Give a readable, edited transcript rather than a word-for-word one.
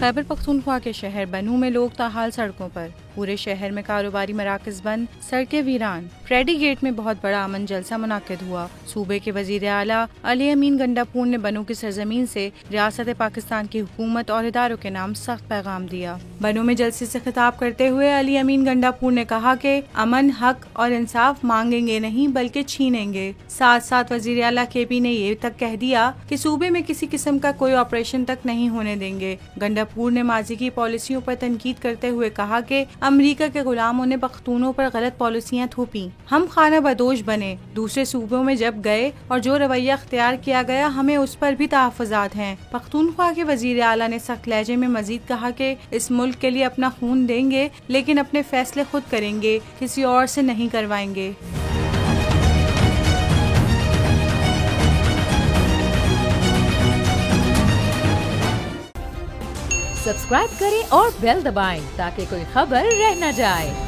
खैबर पख्तूनख्वा के शहर बनू में लोग ताहाल सड़कों पर, पूरे शहर में कारोबारी मराकज़ बंद, सड़कें वीरान। फ्रेडी गेट में बहुत बड़ा अमन जलसा मुनाकिद हुआ। सूबे के वजीर आला अली अमीन गंडापुर ने बनू की सरजमीन से रियासत पाकिस्तान की हुकूमत और इदारों के नाम सख्त पैगाम दिया। बनू में जलसे से खिताब करते हुए अली अमीन गंडापुर ने कहा कि अमन, हक और इंसाफ मांगेंगे नहीं बल्कि छीनेंगे। साथ साथ वजीर आला केपी ने ये तक कह दिया कि सूबे में किसी किस्म का कोई ऑपरेशन तक नहीं होने देंगे। गंडापुर ने माजी की पॉलिसियों पर तनकीद करते हुए कहा कि अमेरिका के गुलामों ने पख्तूनों पर गलत पॉलिसियां थोपी, हम खाना बदोश बने। दूसरे सूबों में जब गए और जो रवैया अख्तियार किया गया, हमें उस पर भी तहफ़्फ़ुज़ात हैं। पख्तूनख्वा के वजीर आला ने सख्त लहजे में मजीद कहा कि इस मुल्क के लिए अपना खून देंगे, लेकिन अपने फैसले खुद करेंगे, किसी और से नहीं करवाएंगे। सब्सक्राइब करें और बेल दबाएं ताकि कोई खबर रह न जाए।